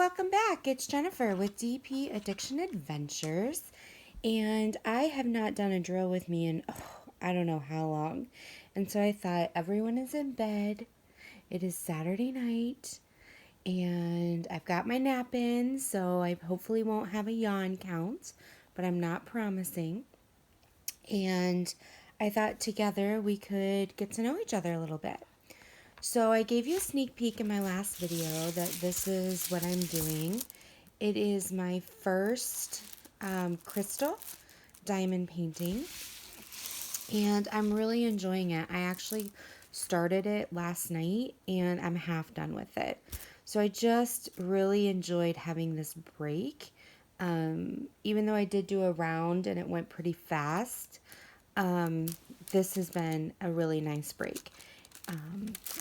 welcome back. It's Jennifer with DP Addiction Adventures. And I have not done a drill with me in, I don't know how long. And so I thought everyone is in bed. It is Saturday night. And I've got my nap in, so I hopefully won't have a yawn count. But I'm not promising. And I thought together we could get to know each other a little bit. So I gave you a sneak peek in my last video that this is what I'm doing. It is my first crystal diamond painting, and I'm really enjoying it. I actually started it last night, and I'm half done with it. So I just really enjoyed having this break. Even though I did do a round and it went pretty fast, this has been a really nice break.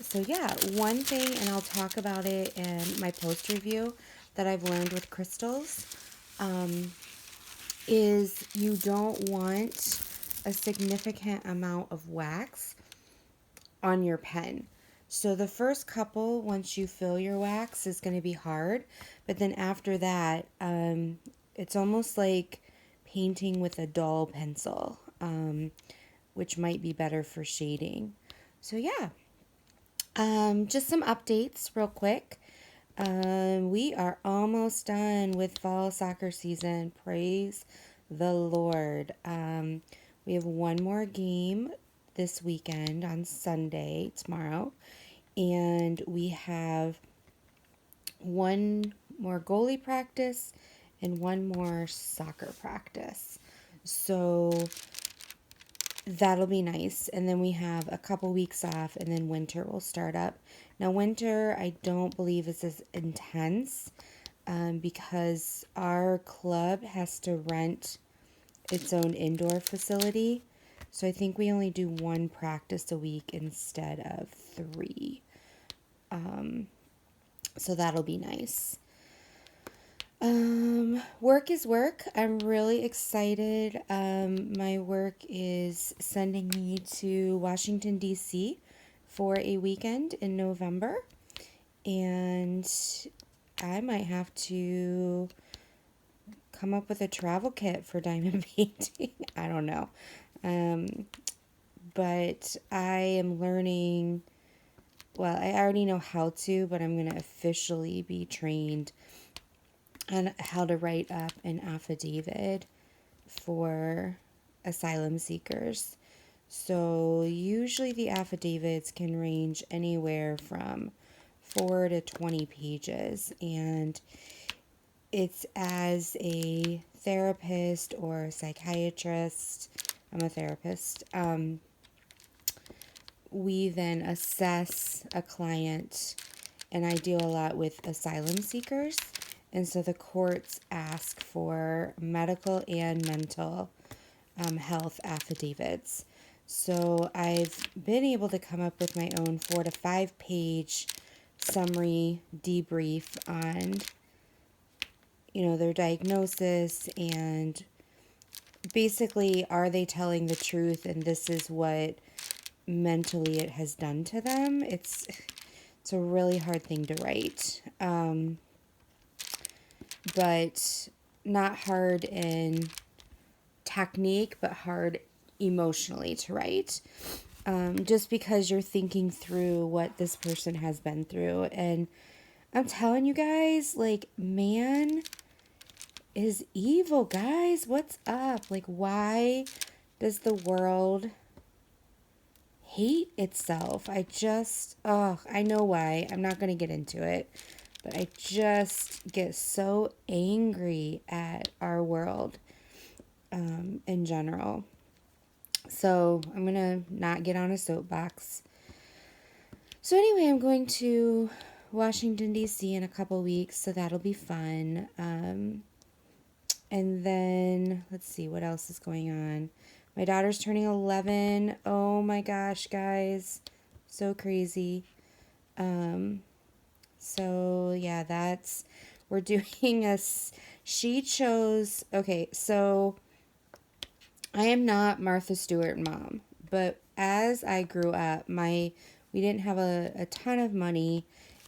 So yeah, one thing, and I'll talk about it in my post review that I've learned with crystals, is you don't want a significant amount of wax on your pen. So the first couple, once you fill your wax, is going to be hard, but then after that, it's almost like painting with a dull pencil, which might be better for shading. So yeah. Just some updates real quick. We are almost done with fall soccer season. Praise the Lord. We have one more game this weekend on Sunday, tomorrow. And we have one more goalie practice and one more soccer practice. So that'll be nice. And then we have a couple weeks off, and then winter will start up. Now, winter, I don't believe is as intense because our club has to rent its own indoor facility. So I think we only do one practice a week instead of 3. So that'll be nice. Work is work. I'm really excited. My work is sending me to Washington, D.C. for a weekend in November. And I might have to come up with a travel kit for diamond painting. I don't know. But I am learning, well, I already know how to, but I'm going to officially be trained on how to write up an affidavit for asylum seekers. So usually the affidavits can range anywhere from 4 to 20 pages, and it's as a therapist or a psychiatrist. I'm a therapist. We then assess a client, and I deal a lot with asylum seekers. And so the courts ask for medical and mental health affidavits. So I've been able to come up with my own 4 to 5 page summary debrief on, their diagnosis, and basically, are they telling the truth, and this is what mentally it has done to them. It's a really hard thing to write. But not hard in technique, but hard emotionally to write. Just because you're thinking through what this person has been through. And I'm telling you guys, man is evil, guys. What's up? Why does the world hate itself? I know why. I'm not going to get into it. But I just get so angry at our world in general. So I'm going to not get on a soapbox. So anyway, I'm going to Washington, D.C. in a couple weeks, so that'll be fun. And then, let's see, what else is going on? My daughter's turning 11. Oh my gosh, guys. So crazy. So yeah, we're doing she chose, okay, so I am not Martha Stewart mom, but as I grew up, we didn't have a ton of money,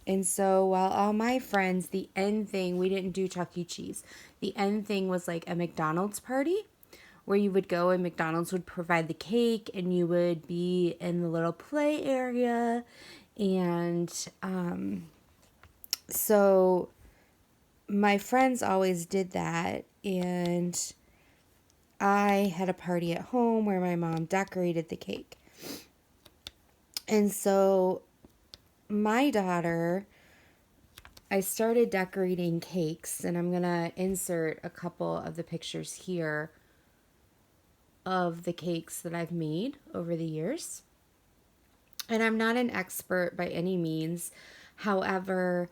And so while all my friends, the end thing, we didn't do Chuck E. Cheese. The end thing was like a McDonald's party where you would go and McDonald's would provide the cake and you would be in the little play area. And so my friends always did that. And I had a party at home where my mom decorated the cake. And so my daughter, I started decorating cakes, and I'm going to insert a couple of the pictures here of the cakes that I've made over the years. And I'm not an expert by any means. However,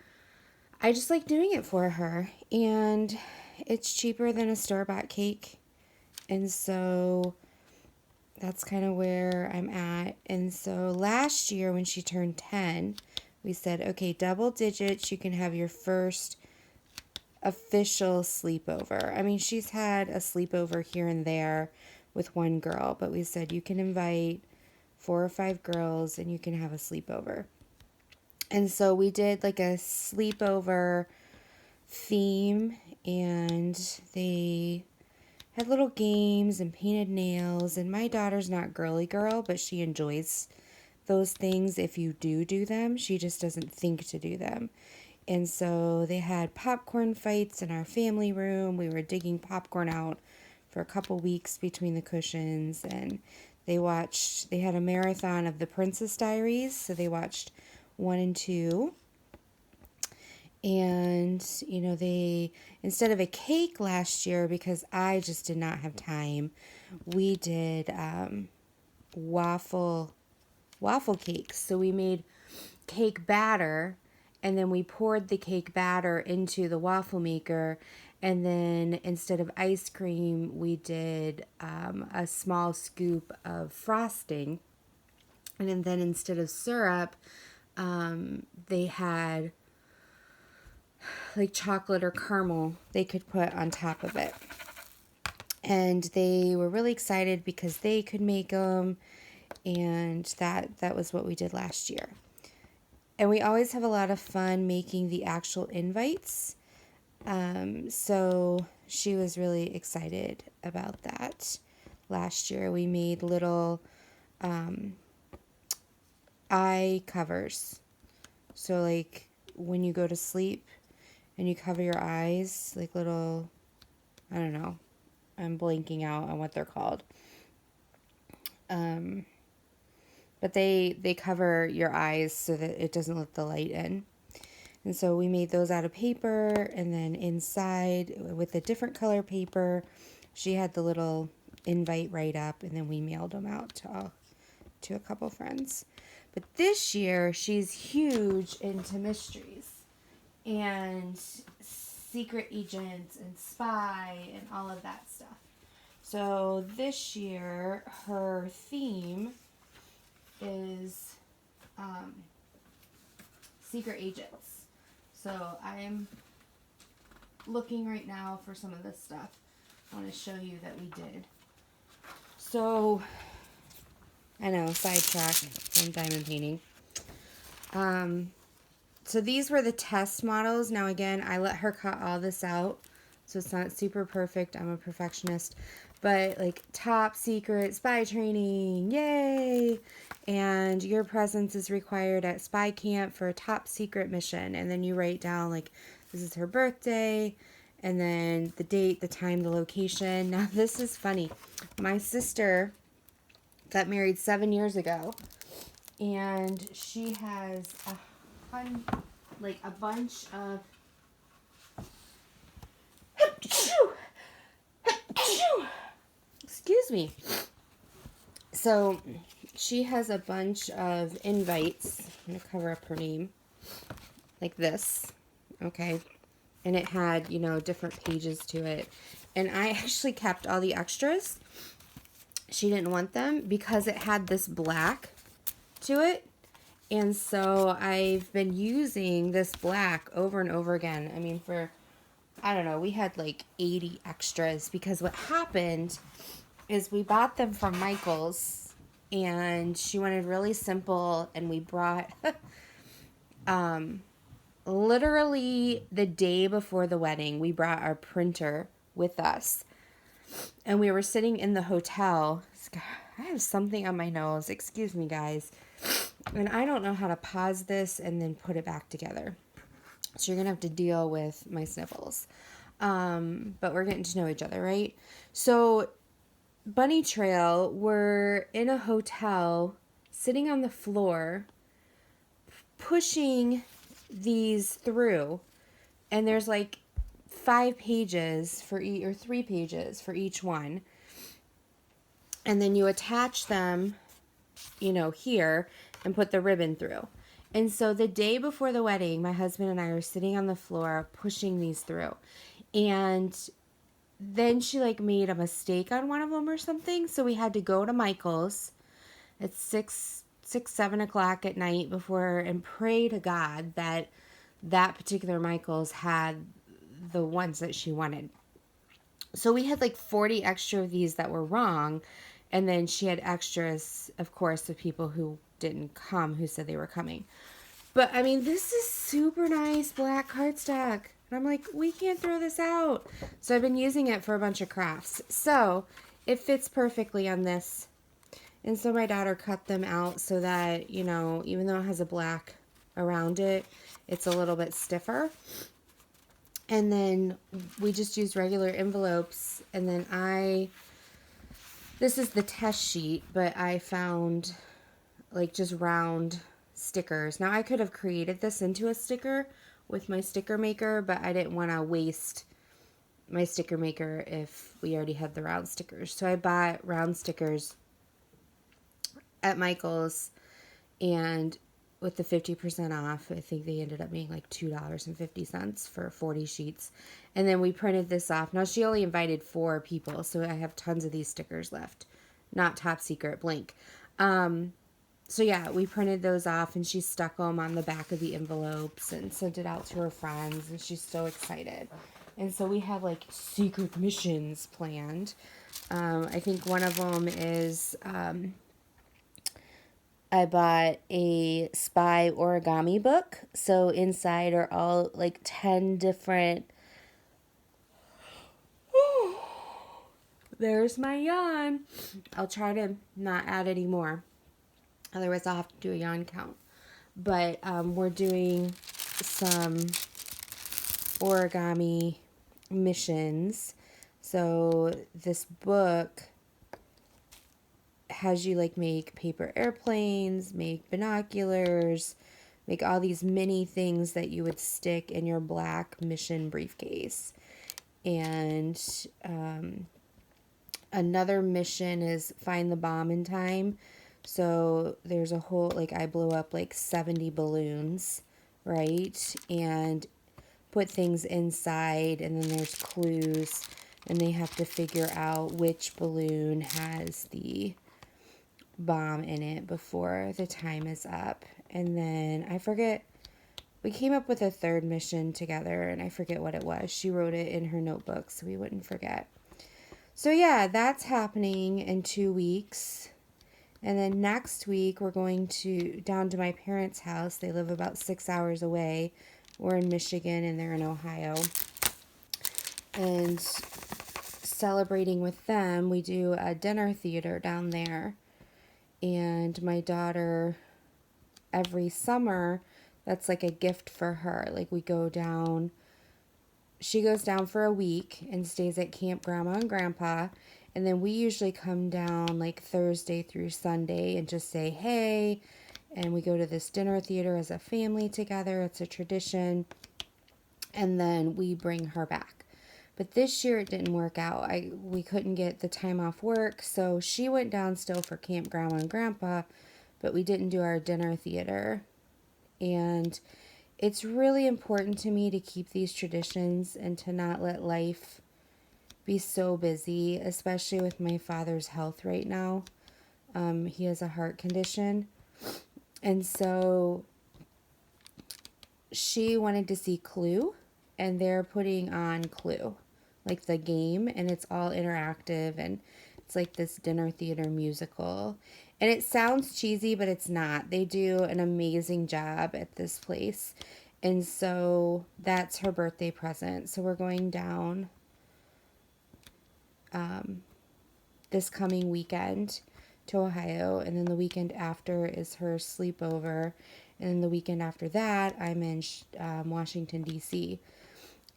I just like doing it for her, and it's cheaper than a store-bought cake. And so that's kind of where I'm at. And so last year when she turned 10, we said, okay, double digits, you can have your first official sleepover. I mean, she's had a sleepover here and there with one girl, but we said you can invite 4 or 5 girls and you can have a sleepover. And so we did like a sleepover theme, and they had little games and painted nails. And my daughter's not girly girl, but she enjoys those things if you do them. She just doesn't think to do them. And so they had popcorn fights in our family room. We were digging popcorn out for a couple weeks between the cushions, and they had a marathon of the Princess Diaries, so they watched 1 and 2. And, they, instead of a cake last year, because I just did not have time, we did waffle cakes. So we made cake batter, and then we poured the cake batter into the waffle maker. And then instead of ice cream, we did a small scoop of frosting. And then instead of syrup, they had like chocolate or caramel they could put on top of it. And they were really excited because they could make them. And that was what we did last year. And we always have a lot of fun making the actual invites. So she was really excited about that. Last year we made little eye covers. So like when you go to sleep and you cover your eyes, like little, I don't know, I'm blanking out on what they're called. But they cover your eyes so that it doesn't let the light in. And so we made those out of paper, and then inside with a different color paper, she had the little invite write up, and then we mailed them out to a couple friends. But this year, she's huge into mysteries and secret agents and spy and all of that stuff. So this year, her theme is secret agents. So I'm looking right now for some of this stuff. I want to show you that we did. So, I know, sidetrack from diamond painting. So these were the test models. Now again, I let her cut all this out, so it's not super perfect. I'm a perfectionist. But like top secret spy training, yay! And your presence is required at spy camp for a top secret mission. And then you write down like, this is her birthday, and then the date, the time, the location. Now this is funny. My sister got married 7 years ago, and she has a bunch of excuse me. So she has a bunch of invites. I'm going to cover up her name like this. Okay. And it had, different pages to it. And I actually kept all the extras. She didn't want them because it had this black to it. And so I've been using this black over and over again. I mean, we had like 80 extras, because what happened is we bought them from Michael's, and she wanted really simple, and we brought literally the day before the wedding, we brought our printer with us. And we were sitting in the hotel. I have something on my nose. Excuse me, guys. And I don't know how to pause this and then put it back together. So you're going to have to deal with my sniffles. But we're getting to know each other, right? So Bunny Trail, we're in a hotel, sitting on the floor, pushing these through. And there's like 5 pages for each, or 3 pages for each one. And then you attach them, here and put the ribbon through. And so the day before the wedding, my husband and I are sitting on the floor pushing these through. And then she made a mistake on one of them or something. So we had to go to Michael's at 7 o'clock at night before and pray to God that particular Michael's had the ones that she wanted. So we had 40 extra of these that were wrong. And then she had extras, of course, of people who didn't come, who said they were coming. But, I mean, this is super nice black cardstock. And I'm like, we can't throw this out. So I've been using it for a bunch of crafts. So it fits perfectly on this. And so my daughter cut them out so that, even though it has a black around it, it's a little bit stiffer. And then we just used regular envelopes. And then this is the test sheet, but I found just round stickers. Now I could have created this into a sticker with my sticker maker, but I didn't want to waste my sticker maker if we already had the round stickers. So I bought round stickers at Michael's, and with the 50% off, I think they ended up being $2.50 for 40 sheets. And then we printed this off. Now she only invited 4 people, so I have tons of these stickers left. Not top secret, blank. So yeah, we printed those off, and she stuck them on the back of the envelopes and sent it out to her friends, and she's so excited. And so we have secret missions planned. I think one of them is I bought a spy origami book. So inside are all 10 different. There's my yawn. I'll try to not add any more. Otherwise, I'll have to do a yawn count. But we're doing some origami missions. So this book has you make paper airplanes, make binoculars, make all these mini things that you would stick in your black mission briefcase. And another mission is find the bomb in time. So there's a whole, I blow up 70 balloons, right? And put things inside, and then there's clues, and they have to figure out which balloon has the bomb in it before the time is up. And then I forget, we came up with a third mission together, and I forget what it was. She wrote it in her notebook so we wouldn't forget. So yeah, that's happening in 2 weeks. And then next week we're going down to my parents' house. They live about 6 hours away. We're in Michigan and they're in Ohio. And celebrating with them, we do a dinner theater down there. And my daughter, every summer, that's a gift for her. We go down, she goes down for a week and stays at Camp Grandma and Grandpa. And then we usually come down Thursday through Sunday and just say, hey, and we go to this dinner theater as a family together. It's a tradition. And then we bring her back. But this year it didn't work out. We couldn't get the time off work, so she went down still for Camp Grandma and Grandpa, but we didn't do our dinner theater. And it's really important to me to keep these traditions and to not let life be so busy, especially with my father's health right now. He has a heart condition. And so she wanted to see Clue, and they're putting on Clue, the game, and it's all interactive, and it's this dinner theater musical. And it sounds cheesy, but it's not. They do an amazing job at this place. And so that's her birthday present. So we're going down this coming weekend to Ohio. And then the weekend after is her sleepover. And then the weekend after that, I'm in Washington, D.C.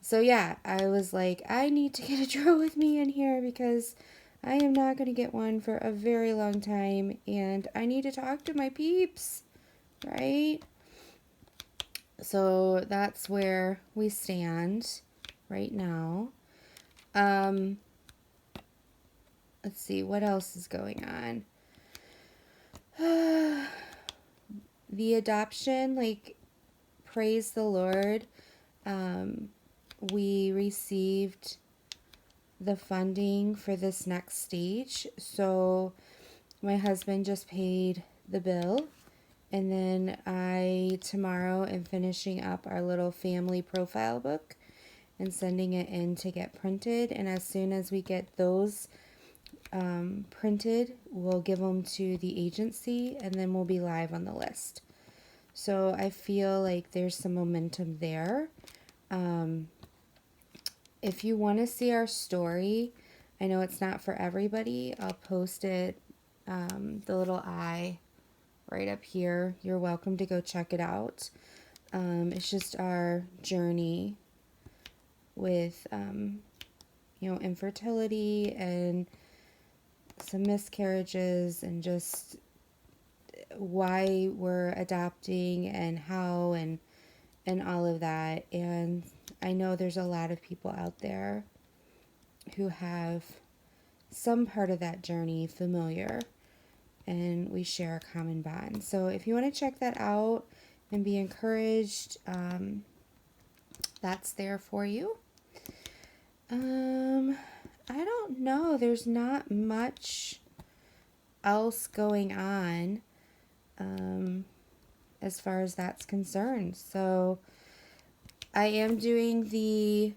So yeah, I was like, I need to get a drill with me in here because I am not going to get one for a very long time. And I need to talk to my peeps, right? So that's where we stand right now. Let's see, what else is going on? The adoption, like, praise the Lord. We received the funding for this next stage. So my husband just paid the bill. And then I, tomorrow, am finishing up our little family profile book and sending it in to get printed. And as soon as we get those printed, we'll give them to the agency and then we'll be live on the list. So I feel like there's some momentum there. If you want to see our story, I know it's not for everybody. I'll post it, the little eye right up here. You're welcome to go check it out. It's just our journey with, infertility and some miscarriages and just why we're adopting and how and all of that. And I know there's a lot of people out there who have some part of that journey familiar, and we share a common bond. So if you want to check that out and be encouraged, that's there for you. I don't know. There's not much else going on as far as that's concerned. So I am doing the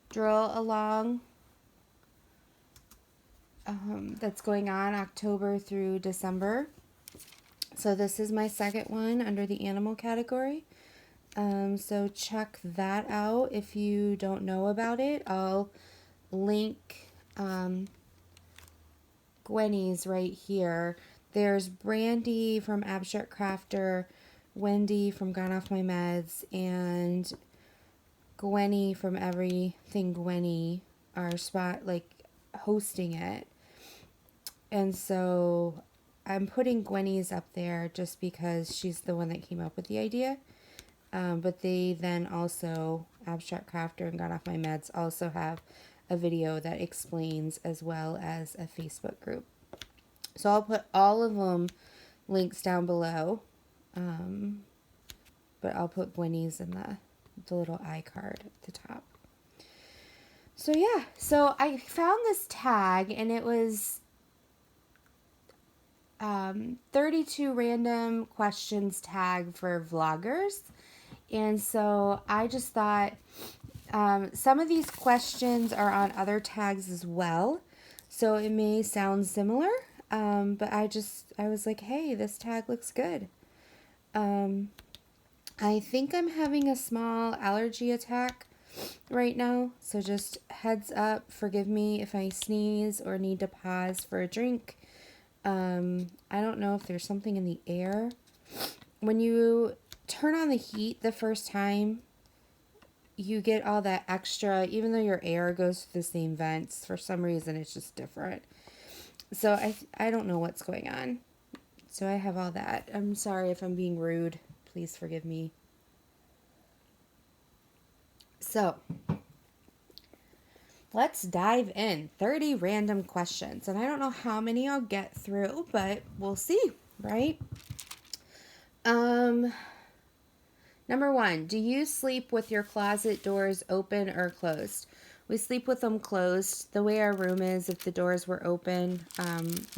drill along that's going on October through December. So this is my second one under the animal category. So check that out if you don't know about it. I'll link Gwenny's right here. There's Brandy from Abstract Crafter, Wendy from Gone Off My Meds, and Gwenny from Everything Gwenny are hosting it. And so I'm putting Gwenny's up there just because she's the one that came up with the idea. But they then also, Abstract Crafter and Got Off My Meds, also have a video that explains, as well as a Facebook group. So I'll put all of them links down below. But I'll put Gwenny's in the little iCard at the top. So yeah, so I found this tag and it was 32 random questions tag for vloggers. And so I just thought some of these questions are on other tags as well. So it may sound similar, but I was like, hey, this tag looks good. I think I'm having a small allergy attack right now. So just heads up, forgive me if I sneeze or need to pause for a drink. I don't know if there's something in the air. When you turn on the heat the first time, you get all that extra, even though your air goes through the same vents, for some reason it's just different. So I don't know what's going on. So I have all that. I'm sorry if I'm being rude. Please forgive me. So let's dive in. 30 random questions. And I don't know how many I'll get through, but we'll see, right? Number 1, do you sleep with your closet doors open or closed? We sleep with them closed. The way our room is, if the doors were open,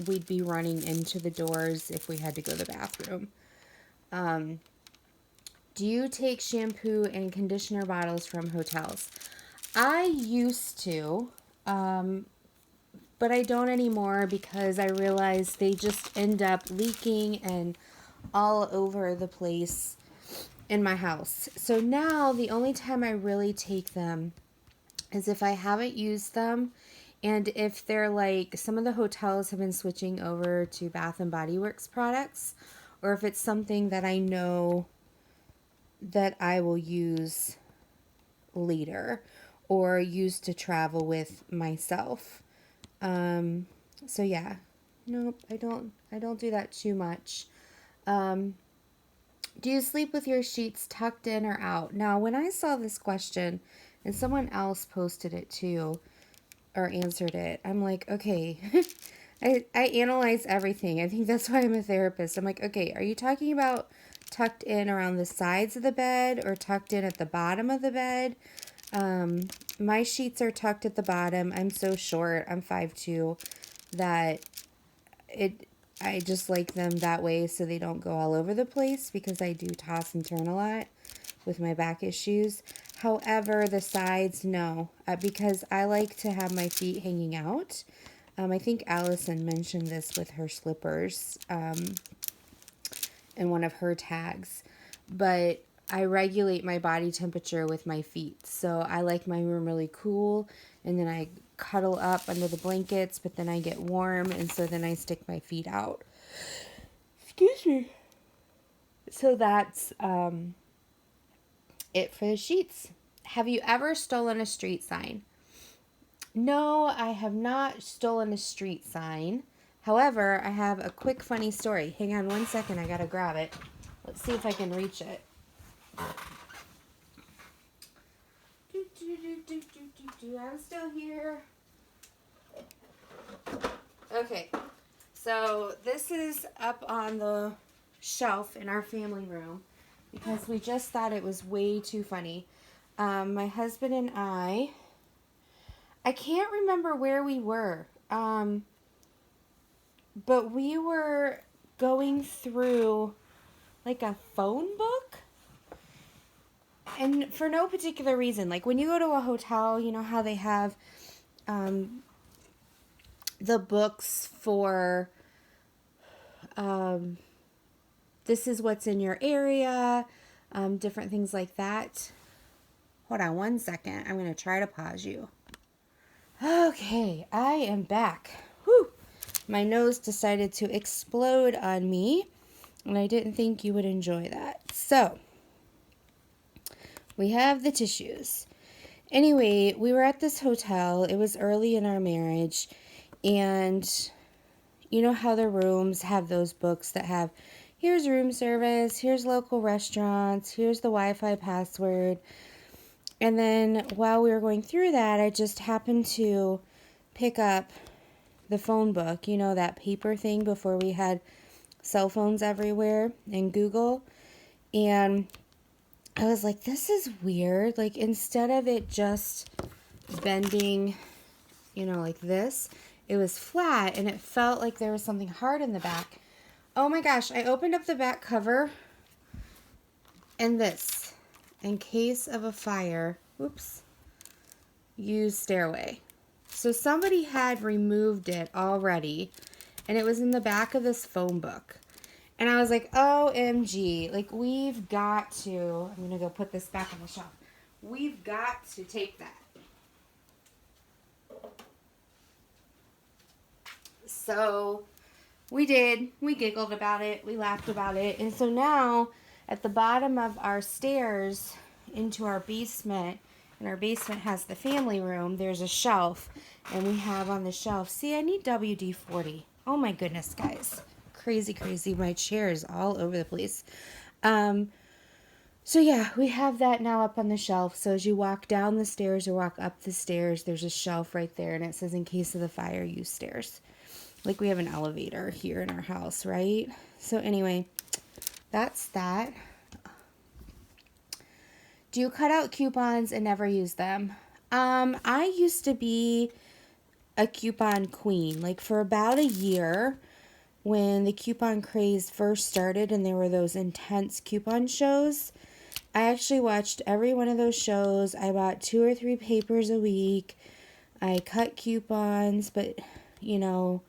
we'd be running into the doors if we had to go to the bathroom. Do you take shampoo and conditioner bottles from hotels? I used to, but I don't anymore because I realize they just end up leaking and all over the place in my house. So now the only time I really take them is if I haven't used them, and if they're like, some of the hotels have been switching over to Bath and Body Works products, or if it's something that I know that I will use later or use to travel with myself. So yeah, nope, I don't do that too much. Do you sleep with your sheets tucked in or out? Now, when I saw this question, and someone else posted it too, or answered it, I'm like, okay, I analyze everything. I think that's why I'm a therapist. I'm like, okay, are you talking about tucked in around the sides of the bed or tucked in at the bottom of the bed? My sheets are tucked at the bottom. I'm so short. I'm 5'2", that I just like them that way so they don't go all over the place, because I do toss and turn a lot with my back issues. However, the sides, no, because I like to have my feet hanging out. I think Allison mentioned this with her slippers in one of her tags, but I regulate my body temperature with my feet. So I like my room really cool, and then I cuddle up under the blankets, but then I get warm, and so then I stick my feet out. Excuse me. So that's it for the sheets. Have you ever stolen a street sign? No, I have not stolen a street sign. However, I have a quick funny story. Hang on one second, I gotta grab it. Let's see if I can reach it. I'm still here. Okay, so this is up on the shelf in our family room because we just thought it was way too funny. My husband and I can't remember where we were, but we were going through like a phone book. And for no particular reason. Like when you go to a hotel, you know how they have the books for this is what's in your area, different things like that. Hold on one second. I'm going to try to pause you. Okay, I am back. Whew. My nose decided to explode on me, and I didn't think you would enjoy that. So, we have the tissues. Anyway, we were at this hotel. It was early in our marriage, and you know how the rooms have those books that have, here's room service, here's local restaurants, here's the Wi-Fi password. And then while we were going through that, I just happened to pick up the phone book, you know, that paper thing before we had cell phones everywhere, and Google. And I was like, this is weird. Like, instead of it just bending, you know, like this, it was flat, and it felt like there was something hard in the back. Oh my gosh, I opened up the back cover, and this, in case of a fire, whoops, use stairway. So somebody had removed it already, and it was in the back of this phone book. And I was like, OMG, like, we've got to, I'm going to go put this back on the shelf. We've got to take that. So we did. We giggled about it. We laughed about it. And so now at the bottom of our stairs into our basement, and our basement has the family room, there's a shelf. And we have on the shelf, see, I need WD-40. Oh my goodness, guys. Crazy, crazy. My chair is all over the place. So yeah, we have that now up on the shelf. So as you walk down the stairs or walk up the stairs, there's a shelf right there. And it says, in case of the fire, use stairs. Like we have an elevator here in our house, right? So anyway, that's that. Do you cut out coupons and never use them? I used to be a coupon queen. Like for about a year when the coupon craze first started and there were those intense coupon shows, I actually watched every one of those shows. I bought 2 or 3 papers a week. I cut coupons, but, you know,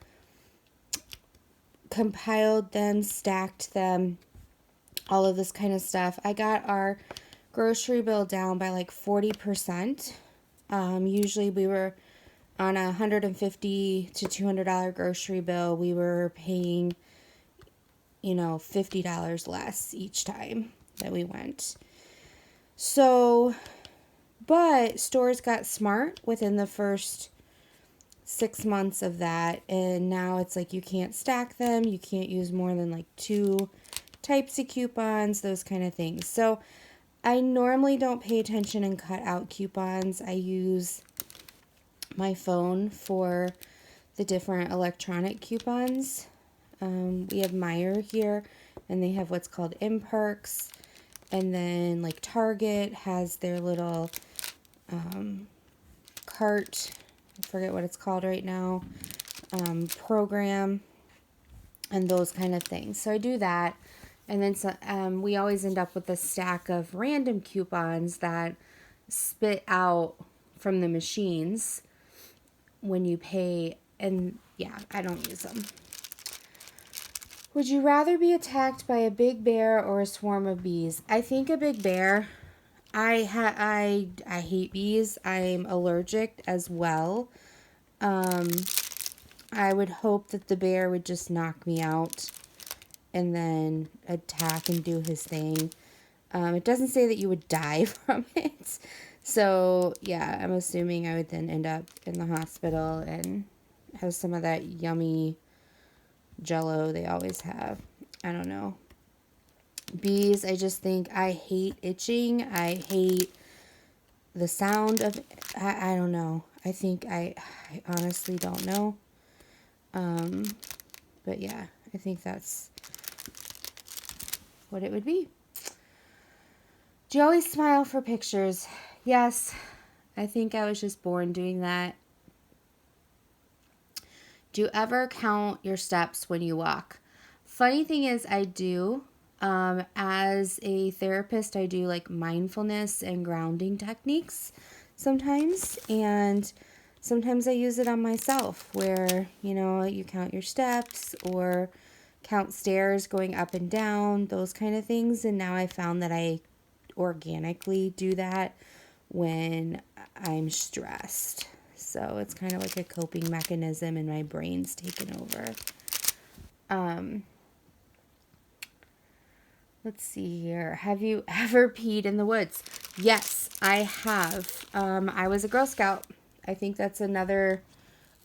compiled them, stacked them. all of this kind of stuff. I got our grocery bill down by like 40%. Usually we were on a $150 to $200 grocery bill. We were paying, $50 less each time that we went. So, but stores got smart within the first 6 months of that, and now it's like you can't stack them, you can't use more than like 2 types of coupons, those kind of things. So I normally don't pay attention and cut out coupons. I use my phone for the different electronic coupons. We have Meijer here, and they have what's called Imperks, and then like Target has their little cart, I forget what it's called right now, program, and those kind of things. So I do that, and then we always end up with a stack of random coupons that spit out from the machines when you pay, and yeah, I don't use them. Would you rather be attacked by a big bear or a swarm of bees? I think a big bear. I hate bees. I'm allergic as well. I would hope that the bear would just knock me out and then attack and do his thing. It doesn't say that you would die from it. So, yeah, I'm assuming I would then end up in the hospital and have some of that yummy Jello they always have. I don't know. Bees, I just think I hate itching. I hate the sound of, I don't know. I think I honestly don't know. But yeah, I think that's what it would be. Do you always smile for pictures? Yes, I think I was just born doing that. Do you ever count your steps when you walk? Funny thing is, I do. As a therapist, I do like mindfulness and grounding techniques sometimes. And sometimes I use it on myself where, you count your steps or count stairs going up and down, those kind of things. And now I found that I organically do that when I'm stressed. So it's kind of like a coping mechanism and my brain's taken over. Let's see here. Have you ever peed in the woods? Yes, I have. I was a Girl Scout. I think that's another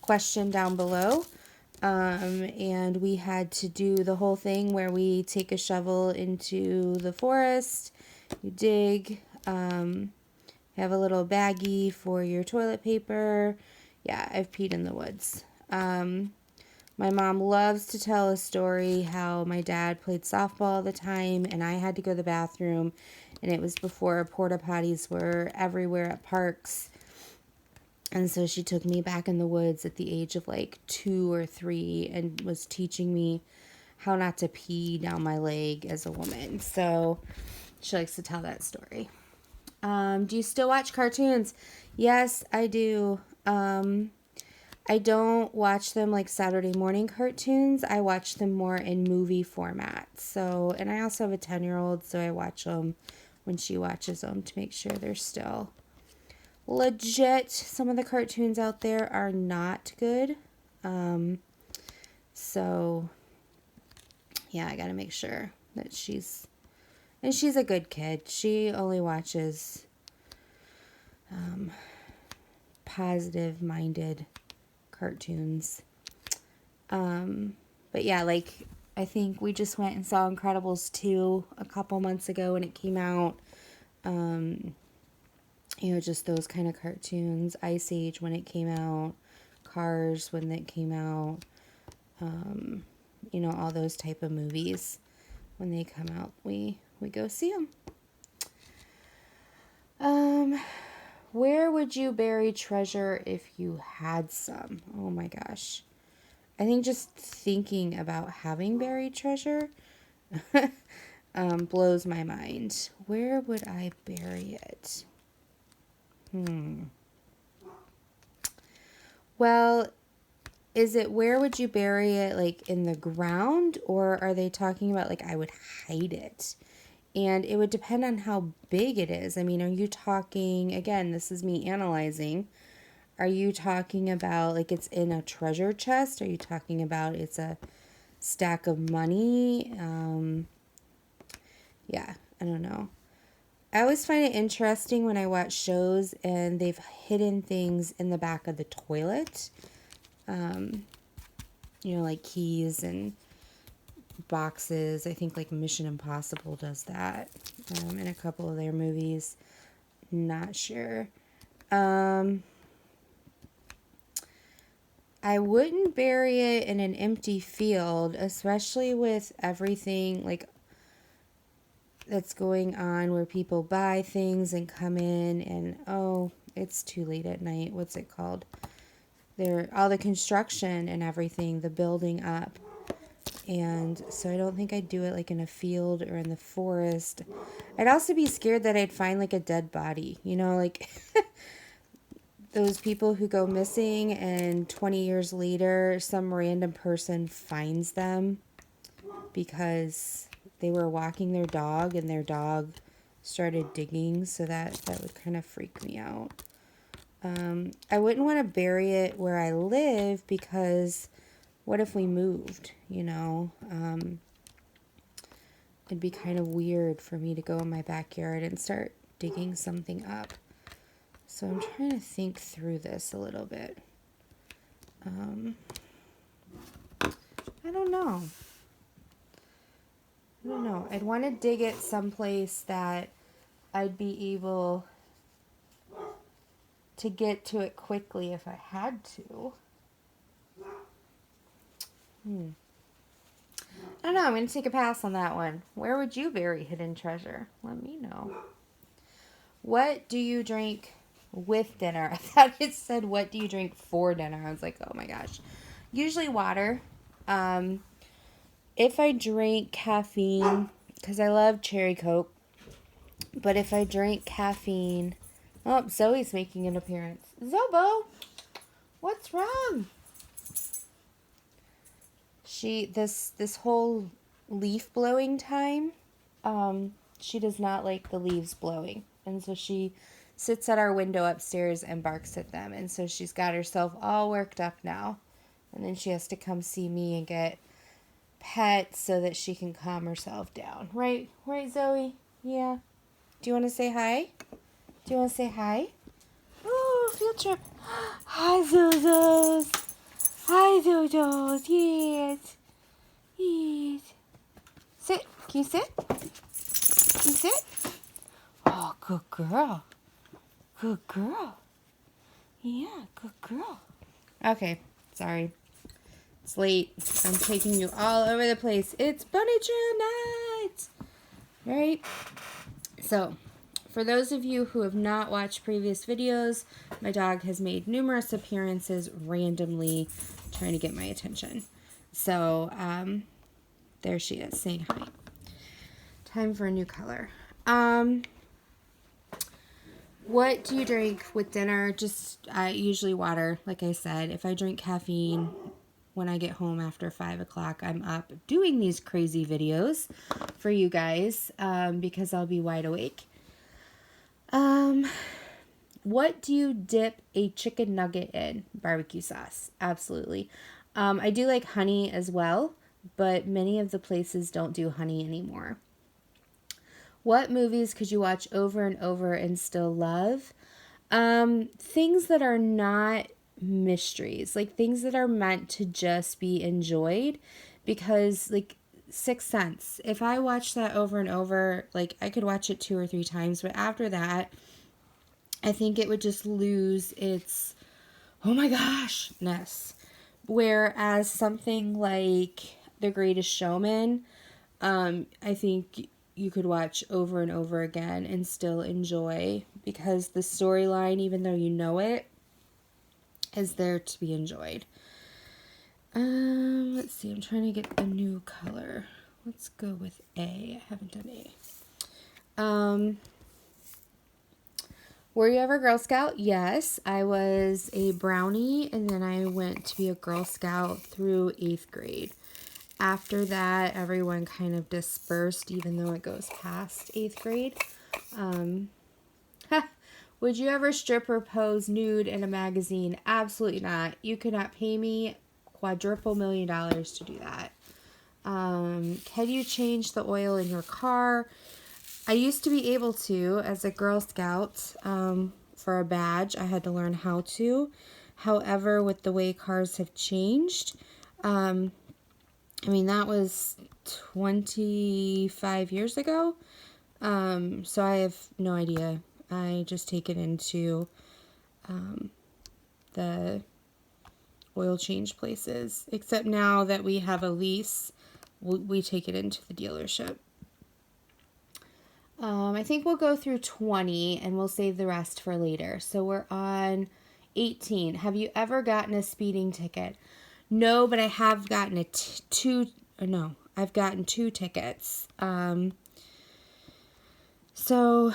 question down below. And we had to do the whole thing where we take a shovel into the forest, you dig, have a little baggie for your toilet paper. Yeah, I've peed in the woods. My mom loves to tell a story how my dad played softball all the time and I had to go to the bathroom, and it was before porta potties were everywhere at parks. And so she took me back in the woods at the age of like 2 or 3 and was teaching me how not to pee down my leg as a woman. So she likes to tell that story. Do you still watch cartoons? Yes, I do. I don't watch them like Saturday morning cartoons. I watch them more in movie format. So, and I also have a 10-year-old, so I watch them when she watches them to make sure they're still legit. Some of the cartoons out there are not good. So, yeah, I got to make sure that she's a good kid. She only watches positive-minded cartoons. But yeah, like I think we just went and saw Incredibles 2 a couple months ago when it came out. Just those kind of cartoons. Ice Age when it came out. Cars when it came out. All those type of movies. When they come out, we go see them. Where would you bury treasure if you had some? Oh my gosh. I think just thinking about having buried treasure blows my mind. Where would I bury it? Well, is it where would you bury it, like in the ground? Or are they talking about like I would hide it And it would depend on how big it is. I mean, are you talking, again, this is me analyzing. Are you talking about like it's in a treasure chest? Are you talking about it's a stack of money? Yeah, I don't know. I always find it interesting when I watch shows and they've hidden things in the back of the toilet. You know, like keys and boxes. I think like Mission Impossible does that in a couple of their movies. Not sure. I wouldn't bury it in an empty field, especially with everything like that's going on where people buy things and come in and oh, it's too late at night. What's it called? All the construction and everything, the building up. And so I don't think I'd do it like in a field or in the forest. I'd also be scared that I'd find like a dead body, you know, like those people who go missing and 20 years later some random person finds them because they were walking their dog and their dog started digging. So that would kind of freak me out. I wouldn't want to bury it where I live because what if we moved, you know? It'd be kind of weird for me to go in my backyard and start digging something up. So I'm trying to think through this a little bit. I don't know. I'd want to dig it someplace that I'd be able to get to it quickly if I had to. I don't know. I'm going to take a pass on that one. Where would you bury hidden treasure? Let me know. What do you drink with dinner? I thought it said, what do you drink for dinner? I was like, oh my gosh. Usually water. If I drink caffeine, because I love cherry Coke, but if I drink caffeine... Oh, Zoe's making an appearance. Zobo, what's wrong? This whole leaf blowing time, she does not like the leaves blowing. And so she sits at our window upstairs and barks at them. And so she's got herself all worked up now. And then she has to come see me and get pets so that she can calm herself down. Right, Zoe? Yeah. Do you want to say hi? Oh, field trip. Hi, Zozos. Hi, Zozos. Yes. Sit. Can you sit? Oh, good girl. Yeah, good girl. Okay, sorry. It's late. I'm taking you all over the place. It's bunny trail night. Right? So, for those of you who have not watched previous videos, my dog has made numerous appearances randomly trying to get my attention. So, there she is saying hi. Time for a new color. What do you drink with dinner? Just usually water, like I said. If I drink caffeine when I get home after 5 o'clock, I'm up doing these crazy videos for you guys because I'll be wide awake. What do you dip a chicken nugget in? Barbecue sauce. Absolutely. I do like honey as well, but many of the places don't do honey anymore. What movies could you watch over and over and still love? Things that are not mysteries, like things that are meant to just be enjoyed, because like Sixth Sense, if I watch that over and over, like I could watch it 2 or 3 times, but after that, I think it would just lose its, oh my gosh-ness. Whereas something like The Greatest Showman, I think you could watch over and over again and still enjoy, because the storyline, even though you know it, is there to be enjoyed. Let's see, I'm trying to get a new color. Let's go with A. I haven't done A. Were you ever Girl Scout? Yes, I was a brownie, and then I went to be a Girl Scout through 8th grade. after that, everyone kind of dispersed, even though it goes past 8th grade. Would you ever strip or pose nude in a magazine? Absolutely not. You could not pay me quadruple $1 million to do that. Can you change the oil in your car? I used to be able to as a Girl Scout. For a badge, I had to learn how to. However, with the way cars have changed, I mean, that was 25 years ago. So I have no idea. I just take it into the oil change places. Except now that we have a lease, we take it into the dealership. I think we'll go through 20 and we'll save the rest for later. So we're on 18. Have you ever gotten a speeding ticket? No, but I have gotten I've gotten 2 tickets. So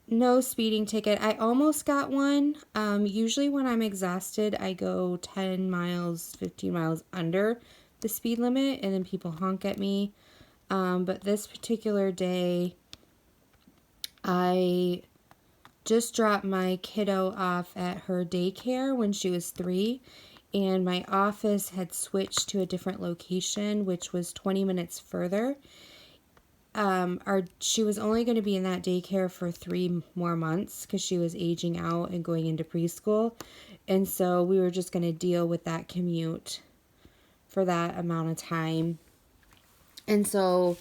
no speeding ticket. I almost got one. Usually when I'm exhausted, I go 10 miles, 15 miles under the speed limit, and then people honk at me. But this particular day, I just dropped my kiddo off at her daycare when she was 3, and my office had switched to a different location, which was 20 minutes further. She was only going to be in that daycare for 3 more months because she was aging out and going into preschool. And so we were just going to deal with that commute for that amount of time. And so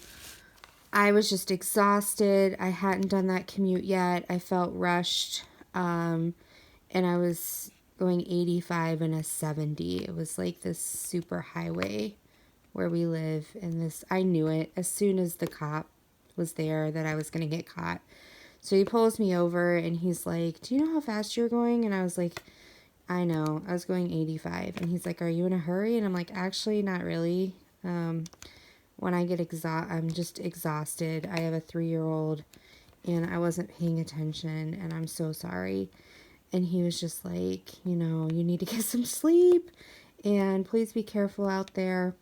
I was just exhausted. I hadn't done that commute yet. I felt rushed. And I was going 85 and a 70. It was like this super highway where we live, and this, I knew it as soon as the cop was there that I was going to get caught. So he pulls me over and he's like, do you know how fast you're going? And I was like, I know, I was going 85. And he's like, are you in a hurry? And I'm like, actually, not really. When I get I'm just exhausted. I have a 3-year-old and I wasn't paying attention, and I'm so sorry. And he was just like, you need to get some sleep and please be careful out there.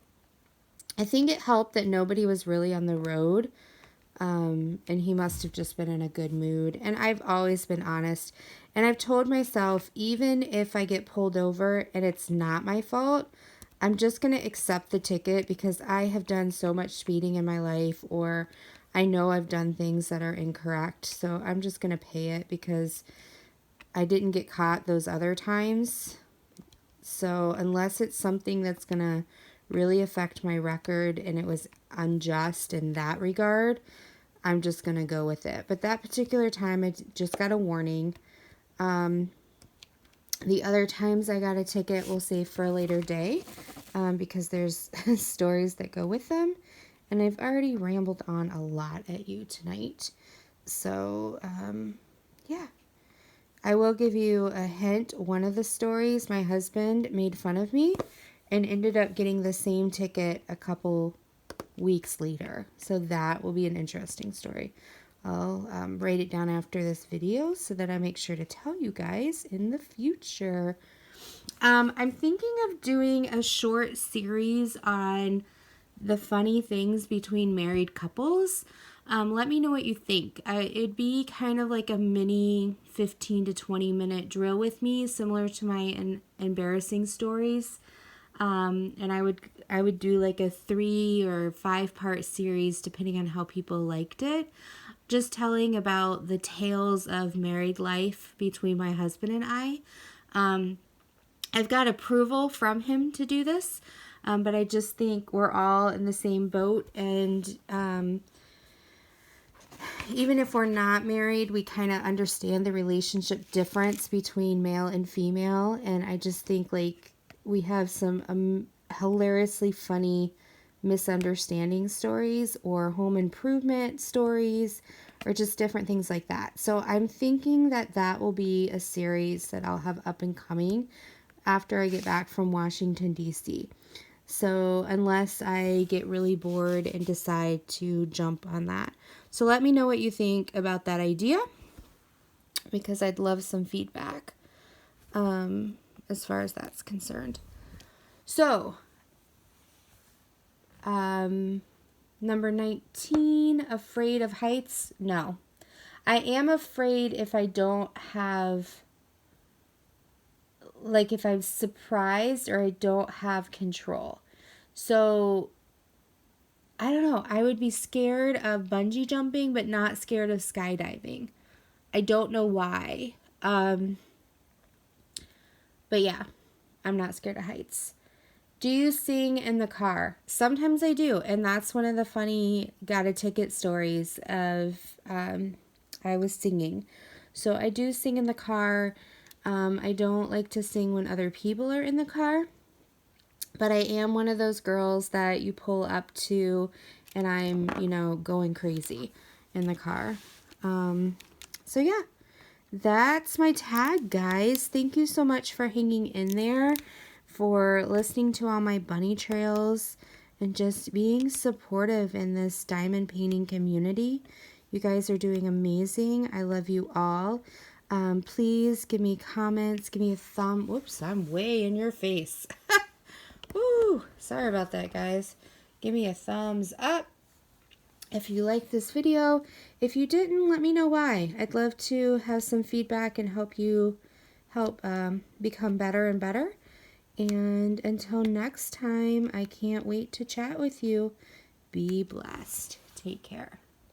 I think it helped that nobody was really on the road, and he must have just been in a good mood. And I've always been honest, and I've told myself, even if I get pulled over and it's not my fault, I'm just going to accept the ticket because I have done so much speeding in my life, or I know I've done things that are incorrect, so I'm just going to pay it because I didn't get caught those other times. So unless it's something that's going to really affect my record and it was unjust in that regard, I'm just going to go with it. But that particular time, I just got a warning. The other times I got a ticket we'll save for a later day, because there's stories that go with them. And I've already rambled on a lot at you tonight. So, yeah. I will give you a hint. One of the stories, my husband made fun of me and ended up getting the same ticket a couple weeks later. So that will be an interesting story. I'll write it down after this video so that I make sure to tell you guys in the future. I'm thinking of doing a short series on the funny things between married couples. Let me know what you think. It'd be kind of like a mini 15 to 20 minute drill with me, similar to my embarrassing stories. And I would do like a 3 or 5 part series depending on how people liked it. Just telling about the tales of married life between my husband and I. I've got approval from him to do this, but I just think we're all in the same boat, and even if we're not married, we kind of understand the relationship difference between male and female, and I just think like we have some hilariously funny misunderstanding stories or home improvement stories or just different things like that. So I'm thinking that will be a series that I'll have up and coming after I get back from Washington, D.C. So unless I get really bored and decide to jump on that. So let me know what you think about that idea, because I'd love some feedback as far as that's concerned. So Number 19, afraid of heights. No. I am afraid if I don't have, like if I'm surprised or I don't have control. So I don't know. I would be scared of bungee jumping, but not scared of skydiving. I don't know why. But yeah, I'm not scared of heights. Do you sing in the car? Sometimes I do. And that's one of the funny got a ticket stories of I was singing. So I do sing in the car. I don't like to sing when other people are in the car. But I am one of those girls that you pull up to and I'm, going crazy in the car. So yeah, that's my tag, guys. Thank you so much for hanging in there, for listening to all my bunny trails, and just being supportive in this diamond painting community. You guys are doing amazing. I love you all. Please give me comments, give me a thumb. Whoops, I'm way in your face. Woo, sorry about that, guys. Give me a thumbs up if you like this video. If you didn't, let me know why. I'd love to have some feedback and help become better and better. And until next time, I can't wait to chat with you. Be blessed. Take care.